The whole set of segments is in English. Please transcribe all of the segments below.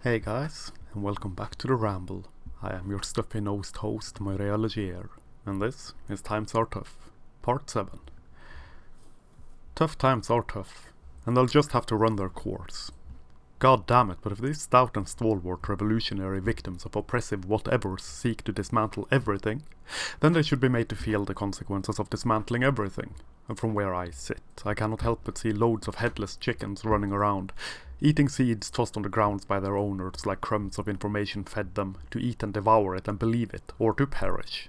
Hey guys, and welcome back to the Ramble. I am your stuffy-nosed host, Moira Legier, and this is Times Are Tough, Part 7. Tough times are tough, and they'll just have to run their course. God damn it, but if these stout and stalwart revolutionary victims of oppressive whatevers seek to dismantle everything, then they should be made to feel the consequences of dismantling everything. And from where I sit, I cannot help but see loads of headless chickens running around, eating seeds tossed on the grounds by their owners like crumbs of information fed them, to eat and devour it and believe it, or to perish.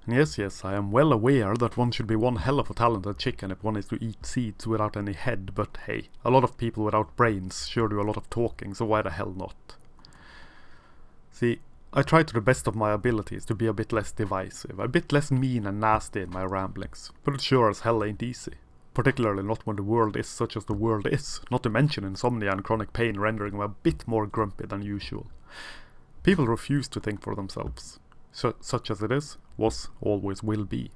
And yes, I am well aware that one should be one hell of a talented chicken if one is to eat seeds without any head, but hey, a lot of people without brains sure do a lot of talking, so why the hell not? See, I try to the best of my abilities to be a bit less divisive, a bit less mean and nasty in my ramblings, but it sure as hell ain't easy. Particularly not when the world is such as the world is, not to mention insomnia and chronic pain rendering me a bit more grumpy than usual. People refuse to think for themselves. Such as it is, was, always will be.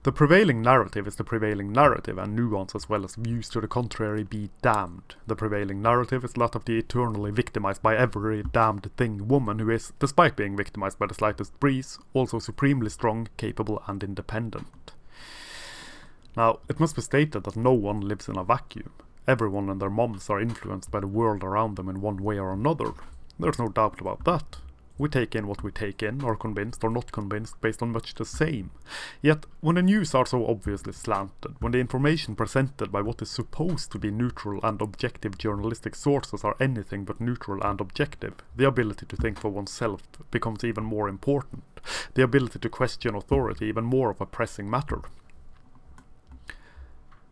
The prevailing narrative is the prevailing narrative, and nuance as well as views to the contrary be damned. The prevailing narrative is that of the eternally victimized by every damned thing woman who is, despite being victimized by the slightest breeze, also supremely strong, capable and independent. Now, it must be stated that no one lives in a vacuum. Everyone and their moms are influenced by the world around them in one way or another. There's no doubt about that. We take in what we take in, are convinced or not convinced, based on much the same. Yet, when the news are so obviously slanted, when the information presented by what is supposed to be neutral and objective journalistic sources are anything but neutral and objective, the ability to think for oneself becomes even more important, the ability to question authority even more of a pressing matter.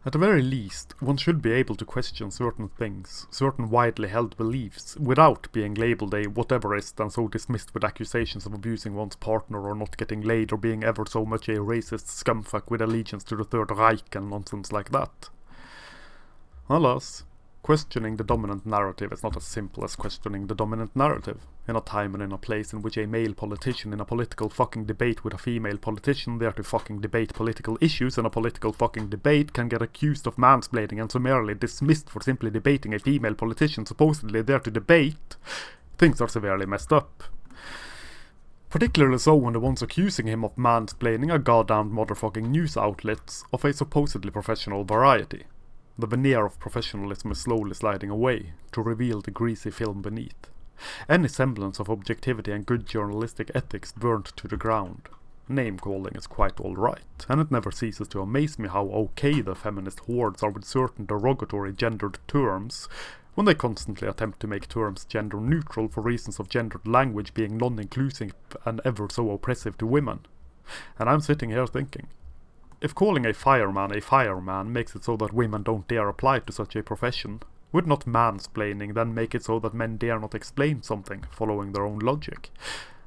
At the very least, one should be able to question certain things, certain widely held beliefs, without being labelled a whateverist and so dismissed with accusations of abusing one's partner or not getting laid or being ever so much a racist scumfuck with allegiance to the Third Reich and nonsense like that. Alas, questioning the dominant narrative is not as simple as questioning the dominant narrative. In a time and in a place in which a male politician in a political fucking debate with a female politician there to fucking debate political issues in a political fucking debate can get accused of mansplaining and summarily dismissed for simply debating a female politician supposedly there to debate, things are severely messed up. Particularly so when the ones accusing him of mansplaining are goddamned motherfucking news outlets of a supposedly professional variety. The veneer of professionalism is slowly sliding away, to reveal the greasy film beneath. Any semblance of objectivity and good journalistic ethics burnt to the ground. Name-calling is quite alright, and it never ceases to amaze me how okay the feminist hordes are with certain derogatory gendered terms, when they constantly attempt to make terms gender-neutral for reasons of gendered language being non-inclusive and ever so oppressive to women. And I'm sitting here thinking, if calling a fireman makes it so that women don't dare apply to such a profession, would not mansplaining then make it so that men dare not explain something, following their own logic?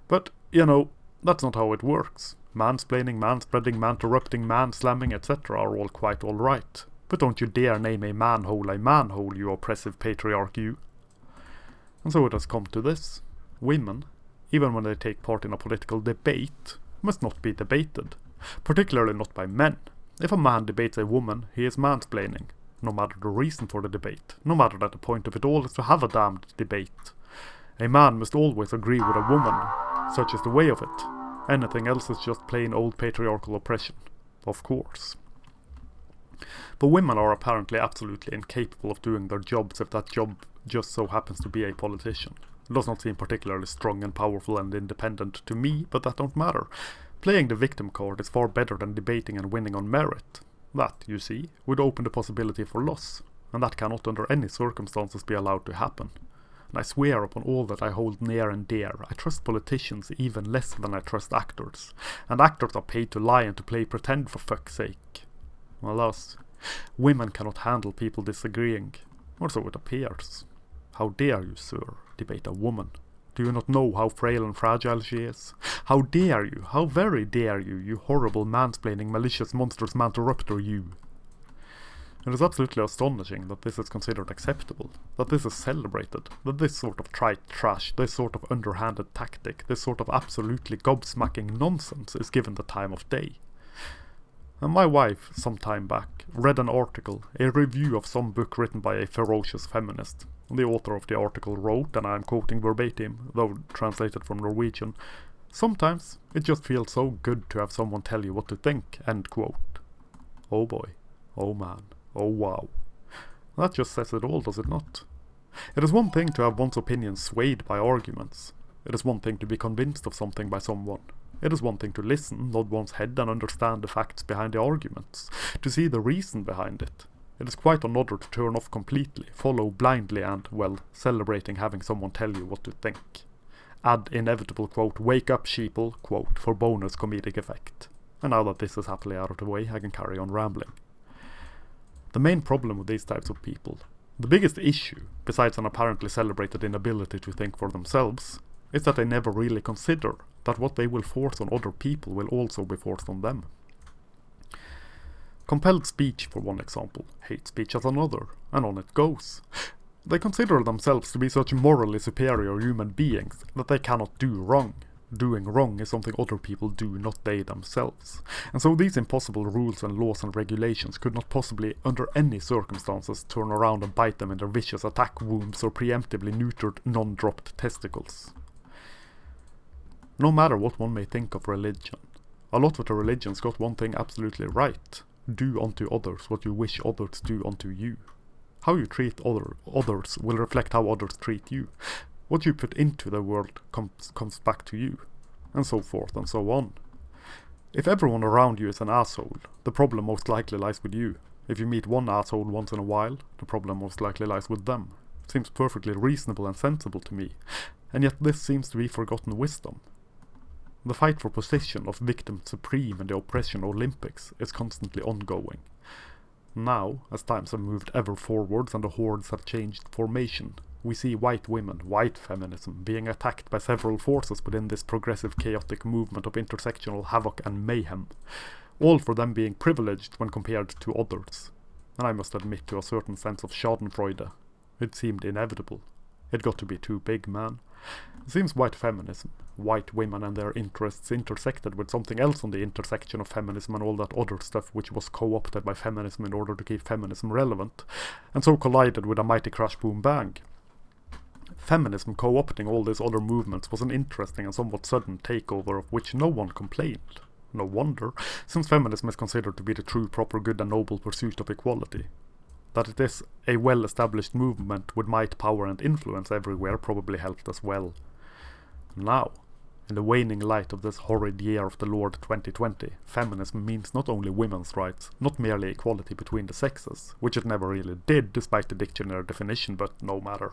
But, that's not how it works. Mansplaining, manspreading, man-interrupting, man-slamming, etc. are all quite alright. But don't you dare name a manhole, you oppressive patriarch, you. And so it has come to this. Women, even when they take part in a political debate, must not be debated. Particularly not by men. If a man debates a woman, he is mansplaining. No matter the reason for the debate, no matter that the point of it all is to have a damned debate. A man must always agree with a woman, such is the way of it. Anything else is just plain old patriarchal oppression, of course. But women are apparently absolutely incapable of doing their jobs if that job just so happens to be a politician. It does not seem particularly strong and powerful and independent to me, but that don't matter. Playing the victim card is far better than debating and winning on merit. That, you see, would open the possibility for loss, and that cannot under any circumstances be allowed to happen. And I swear upon all that I hold near and dear, I trust politicians even less than I trust actors, and actors are paid to lie and to play pretend for fuck's sake. Alas, women cannot handle people disagreeing, or so it appears. How dare you, sir, debate a woman? Do you not know how frail and fragile she is? How dare you, how very dare you, you horrible mansplaining malicious monstrous manterrupter, you! It is absolutely astonishing that this is considered acceptable, that this is celebrated, that this sort of trite trash, this sort of underhanded tactic, this sort of absolutely gobsmacking nonsense is given the time of day. And my wife, some time back, read an article, a review of some book written by a ferocious feminist. The author of the article wrote, and I am quoting verbatim, though translated from Norwegian, "Sometimes it just feels so good to have someone tell you what to think," end quote. Oh boy, oh man, oh wow. That just says it all, does it not? It is one thing to have one's opinion swayed by arguments. It is one thing to be convinced of something by someone. It is one thing to listen, nod one's head and understand the facts behind the arguments, to see the reason behind it. It is quite another to turn off completely, follow blindly and, well, celebrating having someone tell you what to think. Add inevitable quote, "wake up sheeple," quote, for bonus comedic effect. And now that this is happily out of the way, I can carry on rambling. The main problem with these types of people, the biggest issue, besides an apparently celebrated inability to think for themselves, is that they never really consider that what they will force on other people will also be forced on them. Compelled speech for one example, hate speech as another, and on it goes. They consider themselves to be such morally superior human beings that they cannot do wrong. Doing wrong is something other people do, not they themselves. And so these impossible rules and laws and regulations could not possibly, under any circumstances, turn around and bite them in their vicious attack wombs or preemptively neutered, non-dropped testicles. No matter what one may think of religion, a lot of the religions got one thing absolutely right. Do unto others what you wish others do unto you. How you treat others will reflect how others treat you. What you put into the world comes back to you. And so forth and so on. If everyone around you is an asshole, the problem most likely lies with you. If you meet one asshole once in a while, the problem most likely lies with them. Seems perfectly reasonable and sensible to me. And yet this seems to be forgotten wisdom. The fight for position of victim supreme in the oppression Olympics is constantly ongoing. Now, as times have moved ever forwards and the hordes have changed formation, we see white women, white feminism, being attacked by several forces within this progressive chaotic movement of intersectional havoc and mayhem, all for them being privileged when compared to others. And I must admit to a certain sense of schadenfreude. It seemed inevitable. It got to be too big, man. It seems white feminism, white women and their interests intersected with something else on the intersection of feminism and all that other stuff which was co-opted by feminism in order to keep feminism relevant, and so collided with a mighty crash boom bang. Feminism co-opting all these other movements was an interesting and somewhat sudden takeover of which no one complained. No wonder, since feminism is considered to be the true, proper, good and noble pursuit of equality. That it is a well-established movement with might, power and influence everywhere probably helped as well. Now, in the waning light of this horrid year of the Lord 2020, feminism means not only women's rights, not merely equality between the sexes, which it never really did despite the dictionary definition, but no matter.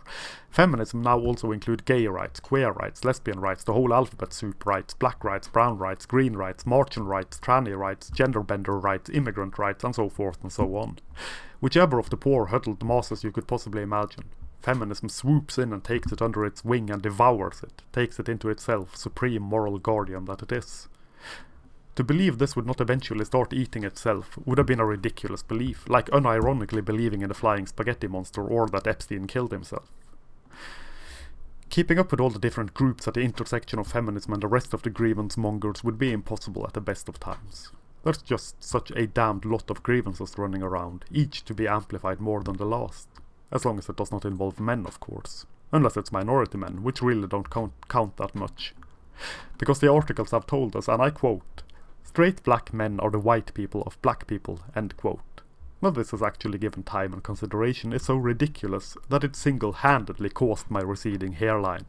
Feminism now also include gay rights, queer rights, lesbian rights, the whole alphabet soup rights, black rights, brown rights, green rights, Martian rights, tranny rights, gender bender rights, immigrant rights, and so forth and so on. Whichever of the poor huddled masses you could possibly imagine. Feminism swoops in and takes it under its wing and devours it, takes it into itself, supreme moral guardian that it is. To believe this would not eventually start eating itself would have been a ridiculous belief, like unironically believing in the flying spaghetti monster or that Epstein killed himself. Keeping up with all the different groups at the intersection of feminism and the rest of the grievance mongers would be impossible at the best of times. There's just such a damned lot of grievances running around, each to be amplified more than the last. As long as it does not involve men, of course. Unless it's minority men, which really don't count that much. Because the articles have told us, and I quote, "Straight black men are the white people of black people," end quote. Now this is actually given time and consideration is so ridiculous that it single-handedly caused my receding hairline.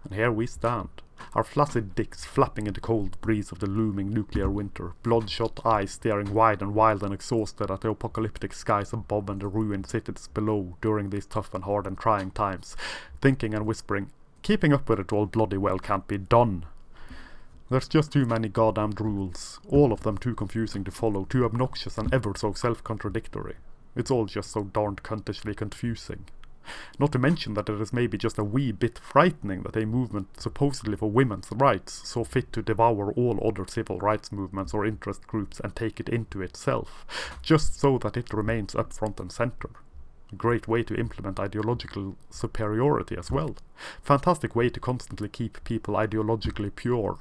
And here we stand, our flaccid dicks flapping in the cold breeze of the looming nuclear winter, bloodshot eyes staring wide and wild and exhausted at the apocalyptic skies above and the ruined cities below during these tough and hard and trying times, thinking and whispering, keeping up with it all bloody well can't be done. There's just too many goddamned rules, all of them too confusing to follow, too obnoxious and ever so self-contradictory. It's all just so darned cuntishly confusing. Not to mention that it is maybe just a wee bit frightening that a movement supposedly for women's rights saw fit to devour all other civil rights movements or interest groups and take it into itself, just so that it remains up front and center. A great way to implement ideological superiority as well. Fantastic way to constantly keep people ideologically pure.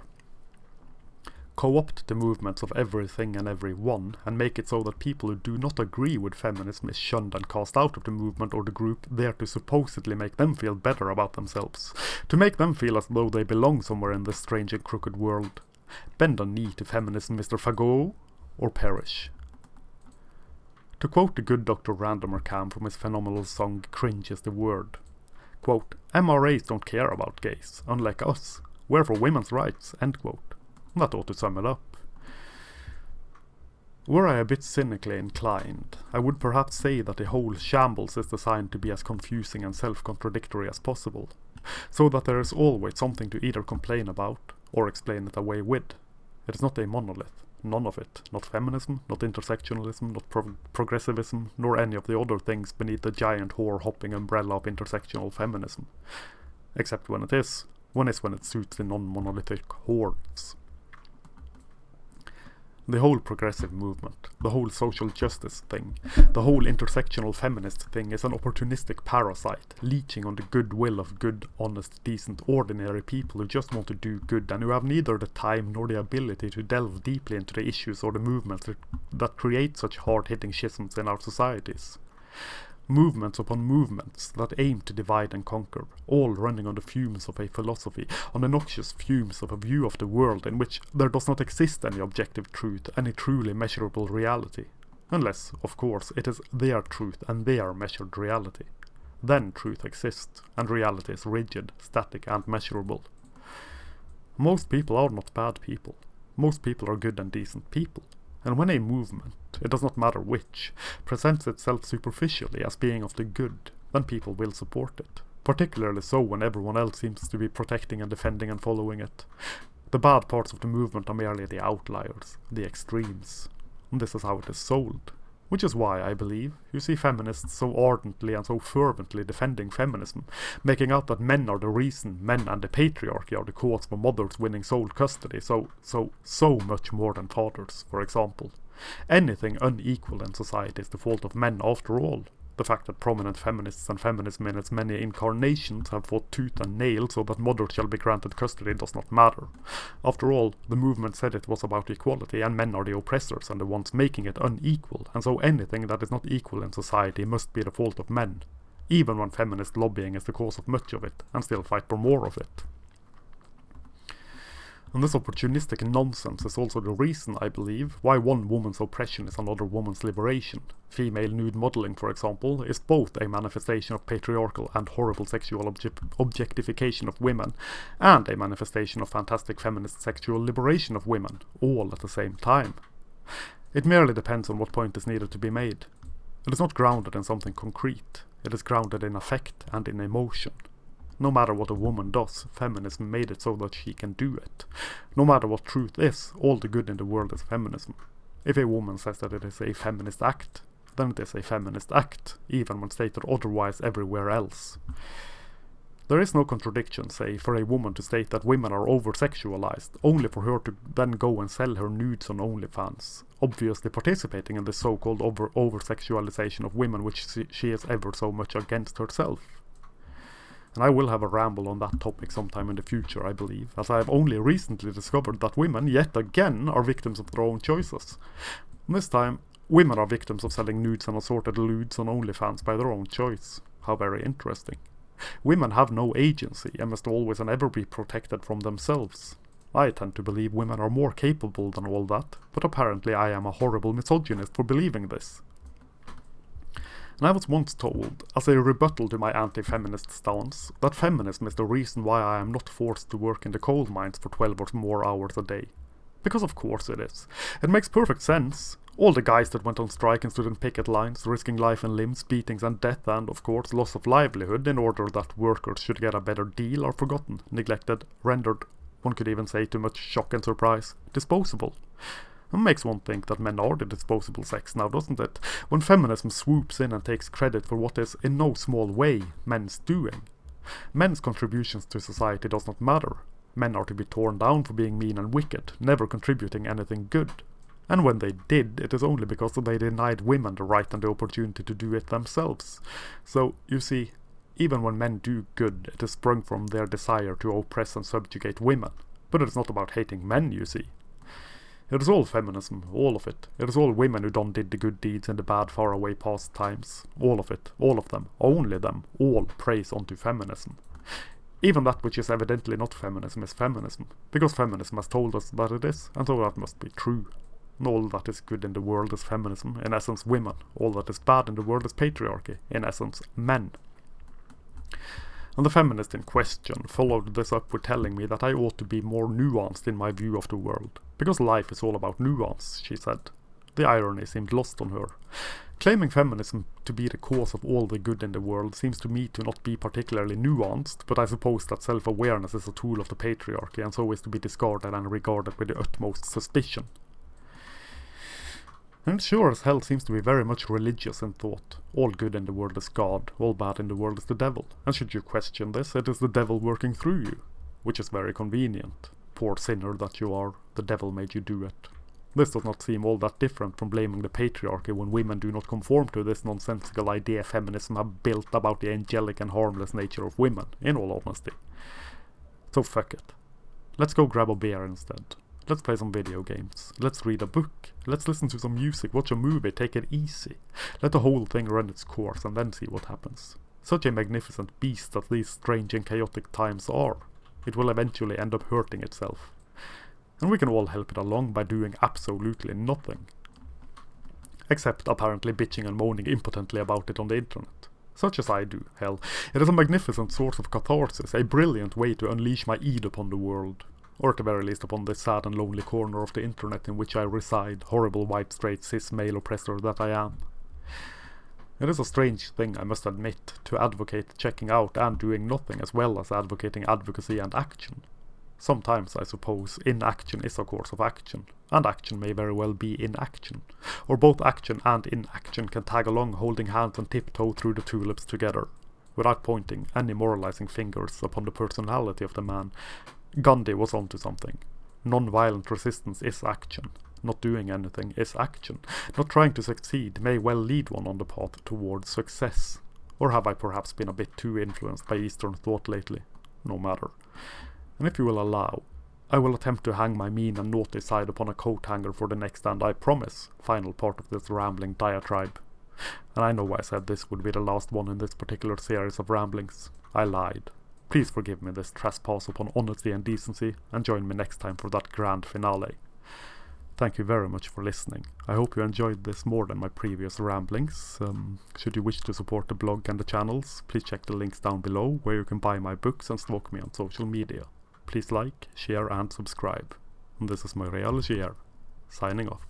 co-opt the movements of everything and everyone, and make it so that people who do not agree with feminism is shunned and cast out of the movement or the group there to supposedly make them feel better about themselves, to make them feel as though they belong somewhere in this strange and crooked world. Bend a knee to feminism, Mr. Fagot, or perish. To quote the good Dr. Randomer Cam from his phenomenal song Cringe is the Word, quote, MRAs don't care about gays, unlike us. We're for women's rights, end quote. That ought to sum it up. Were I a bit cynically inclined, I would perhaps say that the whole shambles is designed to be as confusing and self-contradictory as possible, so that there is always something to either complain about or explain it away with. It is not a monolith, none of it, not feminism, not intersectionalism, not progressivism, nor any of the other things beneath the giant whore-hopping umbrella of intersectional feminism. Except when it is. When it suits the non-monolithic hordes. The whole progressive movement, the whole social justice thing, the whole intersectional feminist thing is an opportunistic parasite, leeching on the goodwill of good, honest, decent, ordinary people who just want to do good and who have neither the time nor the ability to delve deeply into the issues or the movements that create such hard-hitting schisms in our societies. Movements upon movements that aim to divide and conquer, all running on the fumes of a philosophy, on the noxious fumes of a view of the world in which there does not exist any objective truth, any truly measurable reality. Unless, of course, it is their truth and their measured reality. Then truth exists, and reality is rigid, static, and measurable. Most people are not bad people. Most people are good and decent people. And when a movement, it does not matter which, presents itself superficially as being of the good, then people will support it. Particularly so when everyone else seems to be protecting and defending and following it. The bad parts of the movement are merely the outliers, the extremes. And this is how it is sold. Which is why, I believe, you see feminists so ardently and so fervently defending feminism, making out that men are the reason, men and the patriarchy are the cause for mothers winning sole custody, so much more than fathers, for example. Anything unequal in society is the fault of men after all. The fact that prominent feminists and feminism in its many incarnations have fought tooth and nail so that mothers shall be granted custody does not matter. After all, the movement said it was about equality, and men are the oppressors and the ones making it unequal, and so anything that is not equal in society must be the fault of men, even when feminist lobbying is the cause of much of it, and still fight for more of it. And this opportunistic nonsense is also the reason, I believe, why one woman's oppression is another woman's liberation. Female nude modeling, for example, is both a manifestation of patriarchal and horrible sexual objectification of women, and a manifestation of fantastic feminist sexual liberation of women, all at the same time. It merely depends on what point is needed to be made. It is not grounded in something concrete, it is grounded in affect and in emotion. No matter what a woman does, feminism made it so that she can do it. No matter what truth is, all the good in the world is feminism. If a woman says that it is a feminist act, then it is a feminist act, even when stated otherwise everywhere else. There is no contradiction, say, for a woman to state that women are over-sexualized, only for her to then go and sell her nudes on OnlyFans, obviously participating in the so-called over-sexualization of women which she is ever so much against herself. And I will have a ramble on that topic sometime in the future, I believe, as I have only recently discovered that women, yet again, are victims of their own choices. And this time, women are victims of selling nudes and assorted lewds on OnlyFans by their own choice. How very interesting. Women have no agency and must always and ever be protected from themselves. I tend to believe women are more capable than all that, but apparently I am a horrible misogynist for believing this. And I was once told, as a rebuttal to my anti-feminist stance, that feminism is the reason why I am not forced to work in the coal mines for 12 or more hours a day. Because of course it is. It makes perfect sense. All the guys that went on strike and stood in picket lines, risking life and limbs, beatings and death and, of course, loss of livelihood in order that workers should get a better deal are forgotten, neglected, rendered, one could even say to much shock and surprise, disposable. It makes one think that men are the disposable sex now, doesn't it? When feminism swoops in and takes credit for what is, in no small way, men's doing. Men's contributions to society does not matter. Men are to be torn down for being mean and wicked, never contributing anything good. And when they did, it is only because they denied women the right and the opportunity to do it themselves. So, you see, even when men do good, it is sprung from their desire to oppress and subjugate women. But it is not about hating men, you see. It is all feminism, all of it. It is all women who done did the good deeds in the bad faraway past times. All of it, all of them, only them, all praise unto feminism. Even that which is evidently not feminism is feminism, because feminism has told us that it is, and so that must be true. And all that is good in the world is feminism, in essence women. All that is bad in the world is patriarchy, in essence men. And the feminist in question followed this up with telling me that I ought to be more nuanced in my view of the world, because life is all about nuance, she said. The irony seemed lost on her. Claiming feminism to be the cause of all the good in the world seems to me to not be particularly nuanced, but I suppose that self-awareness is a tool of the patriarchy and so is to be discarded and regarded with the utmost suspicion. And it sure as hell seems to be very much religious in thought. All good in the world is God, all bad in the world is the devil. And should you question this, it is the devil working through you, which is very convenient. Poor sinner that you are, the devil made you do it. This does not seem all that different from blaming the patriarchy when women do not conform to this nonsensical idea feminism have built about the angelic and harmless nature of women, in all honesty. So fuck it. Let's go grab a beer instead. Let's play some video games. Let's read a book. Let's listen to some music, watch a movie, take it easy. Let the whole thing run its course and then see what happens. Such a magnificent beast that these strange and chaotic times are. It will eventually end up hurting itself. And we can all help it along by doing absolutely nothing. Except apparently bitching and moaning impotently about it on the internet. Such as I do, hell. It is a magnificent source of catharsis, a brilliant way to unleash my id upon the world. Or at the very least upon this sad and lonely corner of the internet in which I reside, horrible white straight cis male oppressor that I am. It is a strange thing, I must admit, to advocate checking out and doing nothing as well as advocating advocacy and action. Sometimes, I suppose, inaction is a course of action, and action may very well be inaction. Or both action and inaction can tag along holding hands and tiptoe through the tulips together, without pointing any moralizing fingers upon the personality of the man. Gandhi was onto something. Non-violent resistance is action. Not doing anything is action. Not trying to succeed may well lead one on the path towards success. Or have I perhaps been a bit too influenced by Eastern thought lately? No matter. And if you will allow, I will attempt to hang my mean and naughty side upon a coat hanger for the next and I promise, final part of this rambling diatribe. And I know I said this would be the last one in this particular series of ramblings. I lied. Please forgive me this trespass upon honesty and decency, and join me next time for that grand finale. Thank you very much for listening. I hope you enjoyed this more than my previous ramblings. Should you wish to support the blog and the channels, please check the links down below where you can buy my books and stalk me on social media. Please like, share and subscribe. And this is my Real Gier, signing off.